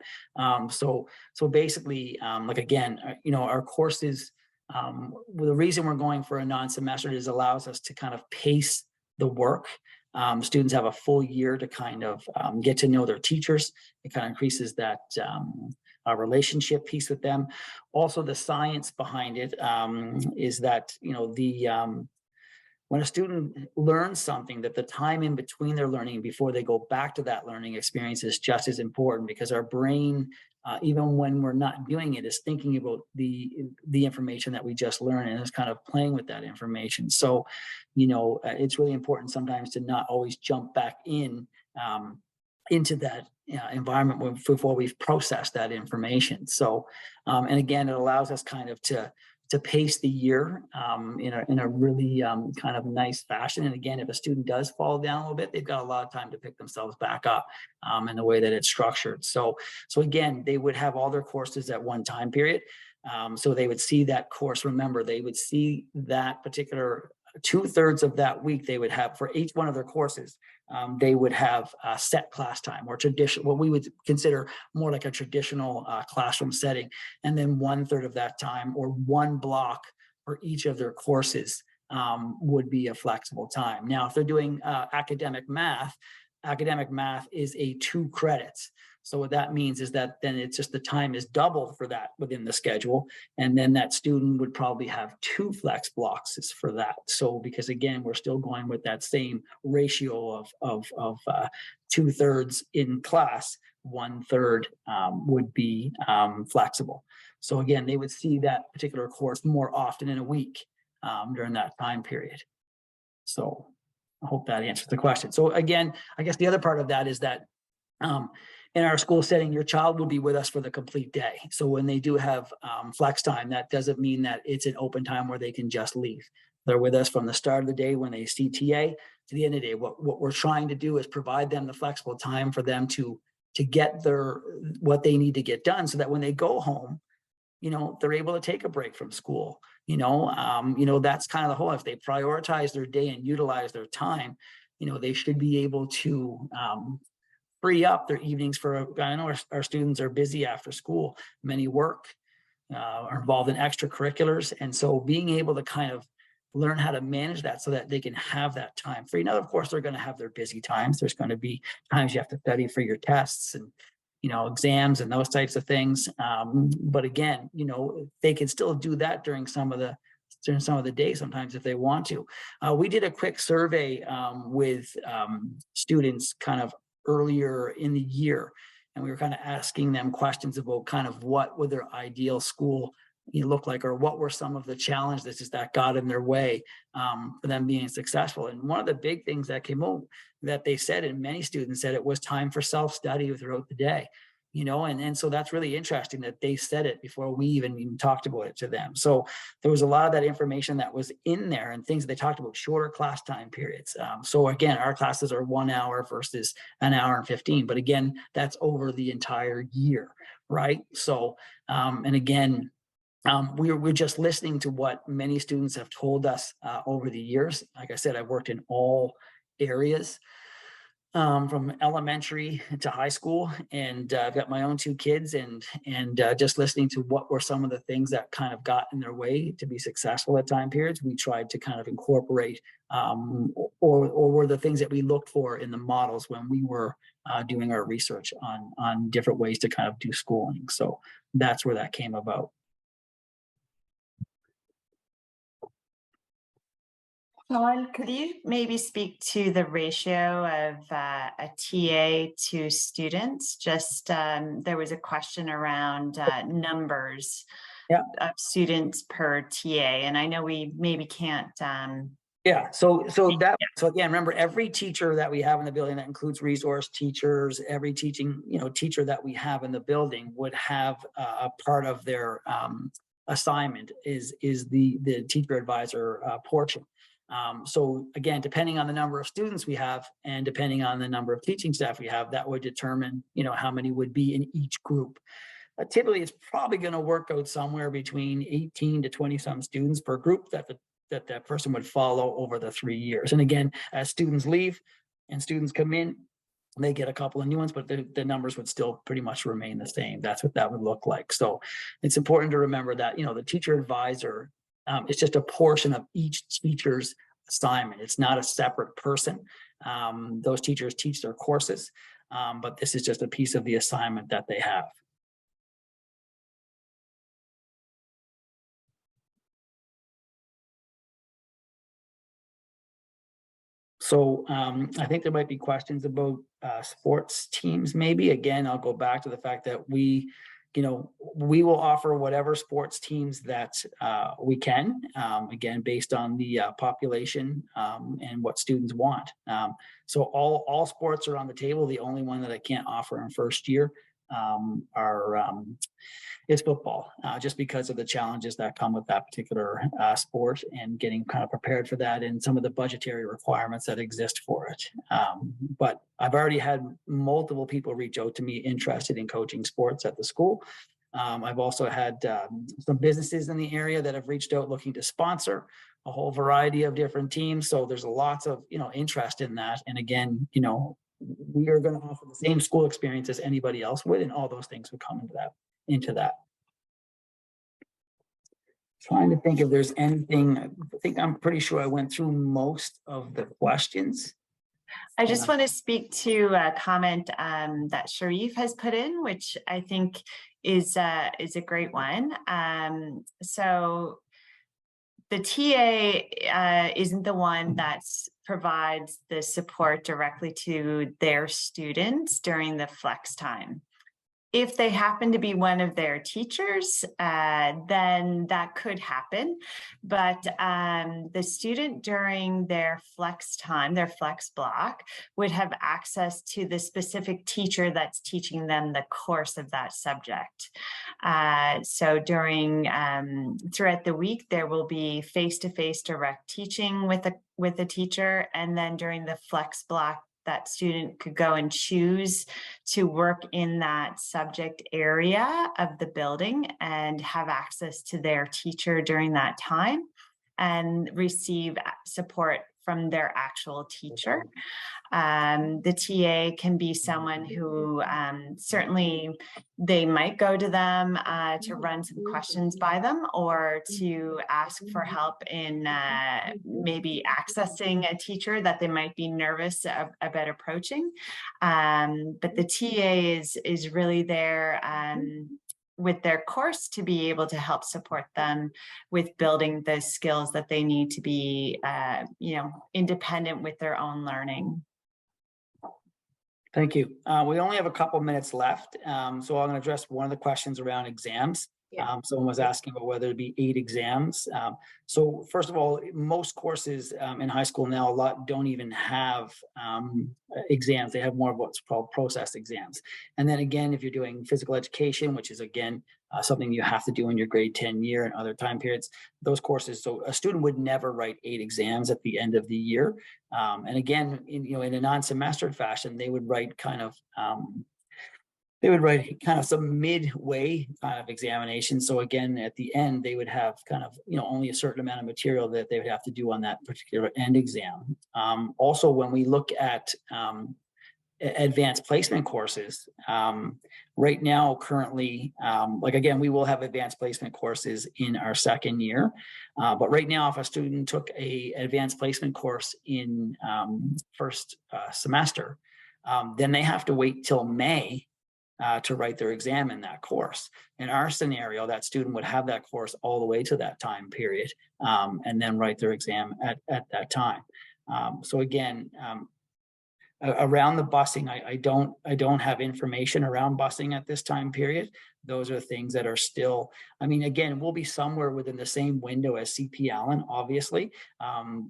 So basically, our courses, the reason we're going for a non-semester is allows us to kind of pace the work. Students have a full year to kind of get to know their teachers. It kind of increases that relationship piece with them. Also, the science behind it is that when a student learns something, that the time in between their learning before they go back to that learning experience is just as important, because our brain, even when we're not doing it, is thinking about the information that we just learned and is kind of playing with that information. So, it's really important sometimes to not always jump back into that environment before we've processed that information. So, and again, it allows us kind of to pace the year in a really kind of nice fashion. And again, if a student does fall down a little bit, they've got a lot of time to pick themselves back up in the way that it's structured. So again, they would have all their courses at one time period. So they would see that course. Remember, they would see that particular 2/3 of that week they would have for each one of their courses. They would have set class time, or traditional, what we would consider more like a traditional classroom setting. And then 1/3 of that time, or one block for each of their courses, would be a flexible time. Now, if they're doing academic math is a 2 credits. So what that means is that then it's just the time is doubled for that within the schedule. And then that student would probably have 2 flex blocks for that. So because again, we're still going with that same ratio of 2/3 in class, 1/3 would be flexible. So again, they would see that particular course more often in a week during that time period. So I hope that answers the question. So again, I guess the other part of that is that in our school setting, your child will be with us for the complete day. So when they do have flex time, that doesn't mean that it's an open time where they can just leave. They're with us from the start of the day when they see TA to the end of the day. What we're trying to do is provide them the flexible time for them to get what they need to get done, so that when they go home, they're able to take a break from school. That's kind of the whole, if they prioritize their day and utilize their time, they should be able to free up their evenings I know our students are busy after school, many work, are involved in extracurriculars. And so being able to kind of learn how to manage that so that they can have that time free. Now, of course, they're going to have their busy times. There's going to be times you have to study for your tests and, exams and those types of things. But again, they can still do that during some of the day sometimes if they want to. We did a quick survey with students kind of earlier in the year, and we were kind of asking them questions about kind of what would their ideal school look like, or what were some of the challenges that got in their way for them being successful. And one of the big things that came out that they said, and many students said, it was time for self-study throughout the day. And so that's really interesting that they said it before we even talked about it to them. So there was a lot of that information that was in there, and things they talked about, shorter class time periods. So again, our classes are 1 hour versus an hour and 15, but again, that's over the entire year, right? So, and again, we're just listening to what many students have told us over the years. Like I said, I've worked in all areas, from elementary to high school, and I've got my own 2 kids, and just listening to what were some of the things that kind of got in their way to be successful at time periods, we tried to kind of incorporate, or were the things that we looked for in the models when we were doing our research on different ways to kind of do schooling. So that's where that came about. Sean, could you maybe speak to the ratio of a TA to students? Just there was a question around numbers of students per TA, and I know we maybe can't. So again, remember, every teacher that we have in the building, that includes resource teachers, every teaching teacher that we have in the building would have a part of their assignment is the teacher advisor portion. So again, depending on the number of students we have and depending on the number of teaching staff we have, that would determine, how many would be in each group. Typically, it's probably going to work out somewhere between 18 to 20 some students per group that person would follow over the 3 years. And again, as students leave and students come in, they get a couple of new ones, but the numbers would still pretty much remain the same. That's what that would look like. So it's important to remember that, the teacher advisor, it's just a portion of each teacher's assignment. It's not a separate person. Those teachers teach their courses, but this is just a piece of the assignment that they have. So I think there might be questions about sports teams, maybe. Again, I'll go back to the fact that we will offer whatever sports teams that we can, again, based on the population and what students want. So all sports are on the table. The only one that I can't offer in first year is football, just because of the challenges that come with that particular sport and getting kind of prepared for that and some of the budgetary requirements that exist for it. But I've already had multiple people reach out to me interested in coaching sports at the school. I've also had some businesses in the area that have reached out looking to sponsor a whole variety of different teams. So there's lots of, interest in that. And again, we are going to offer the same school experience as anybody else would, and all those things would come into that. Trying to think if there's anything. I'm pretty sure I went through most of the questions. I just want to speak to a comment that Sharif has put in, which I think is a great one. So the TA isn't the one that provides the support directly to their students during the flex time. If they happen to be one of their teachers, then that could happen. But the student during their flex time, their flex block, would have access to the specific teacher that's teaching them the course of that subject. So during throughout the week, there will be face-to-face direct teaching with a teacher, and then during the flex block, that student could go and choose to work in that subject area of the building and have access to their teacher during that time and receive support from their actual teacher. The TA can be someone who certainly they might go to them to run some questions by them, or to ask for help in maybe accessing a teacher that they might be nervous about approaching. But the TA is really there with their course to be able to help support them with building the skills that they need to be, independent with their own learning. Thank you. We only have a couple minutes left, so I'm going to address one of the questions around exams. Yeah. Someone was asking about whether it be 8 exams. So first of all, most courses in high school now, a lot don't even have exams. They have more of what's called process exams. And then again, if you're doing physical education, which is again something you have to do in your grade 10 year and other time periods, those courses. So a student would never write 8 exams at the end of the year. And again, in a non-semestered fashion, they would write kind of some midway kind of examination. So again, at the end, they would have kind of, only a certain amount of material that they would have to do on that particular end exam. Also, when we look at advanced placement courses, right now, currently, again, we will have advanced placement courses in our second year. But right now, if a student took an advanced placement course in first semester, then they have to wait till May to write their exam in that course. In our scenario, that student would have that course all the way to that time period, and then write their exam at that time. So again, around the busing, I don't have information around busing at this time period. Those are things that are still, again, we'll be somewhere within the same window as CP Allen, obviously,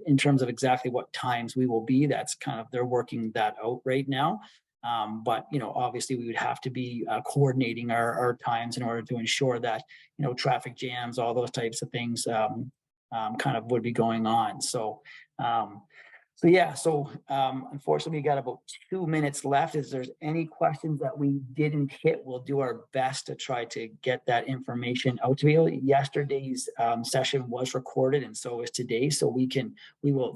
in terms of exactly what times we will be. That's kind of, they're working that out right now. But, obviously we would have to be coordinating our times in order to ensure that, traffic jams, all those types of things kind of would be going on. So unfortunately we got about 2 minutes left. If there's any questions that we didn't hit, we'll do our best to try to get that information out to you. Yesterday's session was recorded, and so is today. So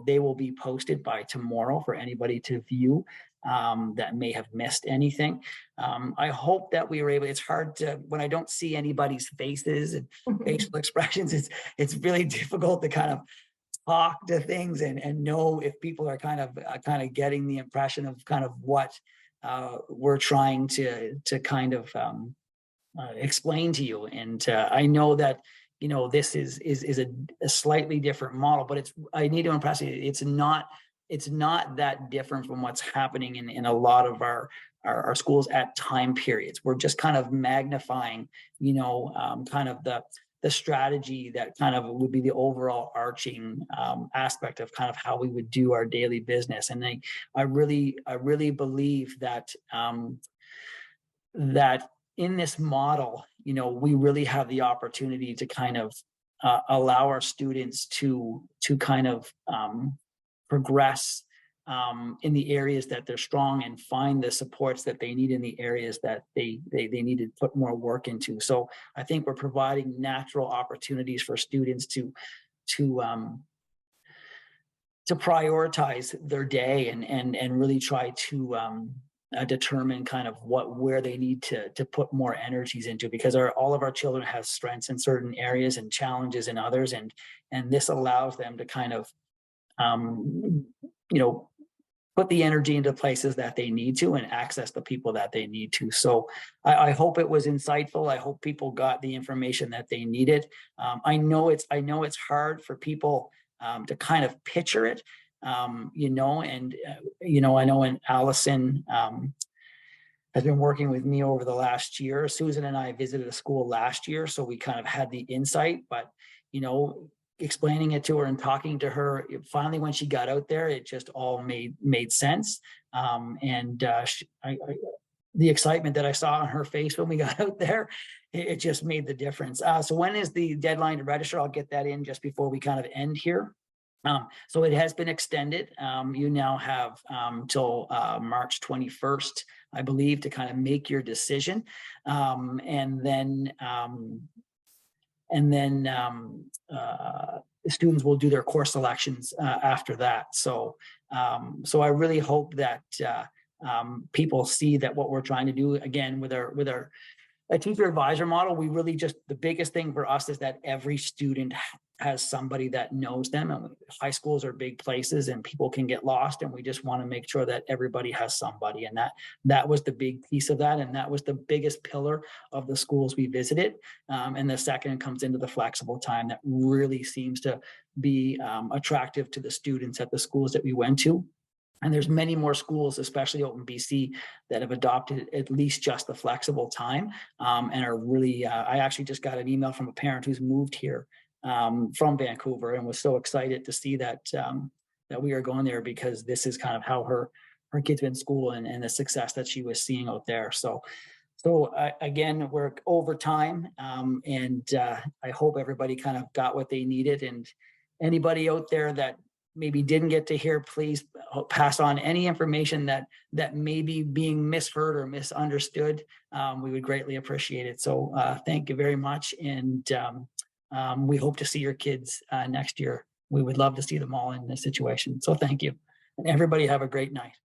they will be posted by tomorrow for anybody to view that may have missed anything. I hope that we were able. It's hard to, when I don't see anybody's faces and facial expressions, it's really difficult to kind of talk to things and know if people are kind of getting the impression of kind of what we're trying to kind of explain to you. And I know that this is a slightly different model, but I need to impress you, it's it's not that different from what's happening in a lot of our schools at time periods. We're just kind of magnifying, kind of the strategy that kind of would be the overall arching aspect of kind of how we would do our daily business. And I really believe that that in this model, we really have the opportunity to kind of allow our students to kind of progress in the areas that they're strong and find the supports that they need in the areas that they need to put more work into. So I think we're providing natural opportunities for students to prioritize their day and really try to determine kind of where they need to put more energies into, because all of our children have strengths in certain areas and challenges in others, and this allows them to kind of put the energy into places that they need to and access the people that they need to. So I hope it was insightful. I hope people got the information that they needed. I know it's hard for people to kind of picture it, and I know when Allison has been working with me over the last year. Susan and I visited a school last year, so we kind of had the insight, but explaining it to her and talking to her, finally when she got out there, it just all made sense. The excitement that I saw on her face when we got out there, it just made the difference. So when is the deadline to register? I'll get that in just before we kind of end here. So it has been extended. You now have till March 21st, I believe, to kind of make your decision. And then students will do their course selections after that. So I really hope that people see that what we're trying to do, again, with our a teacher advisor model, we really just, the biggest thing for us is that every student has somebody that knows them. And high schools are big places and people can get lost, and we just want to make sure that everybody has somebody. And that was the big piece of that. And that was the biggest pillar of the schools we visited. And the second comes into the flexible time that really seems to be attractive to the students at the schools that we went to. And there's many more schools, especially out in BC, that have adopted at least just the flexible time and are really, I actually just got an email from a parent who's moved here from Vancouver and was so excited to see that that we are going there, because this is kind of how her kids in school and the success that she was seeing out there. So again, we're over time, and I hope everybody kind of got what they needed. And anybody out there that maybe didn't get to hear, please pass on any information that may be being misheard or misunderstood. We would greatly appreciate it. So thank you very much. And we hope to see your kids next year. We would love to see them all in this situation. So thank you. And everybody have a great night.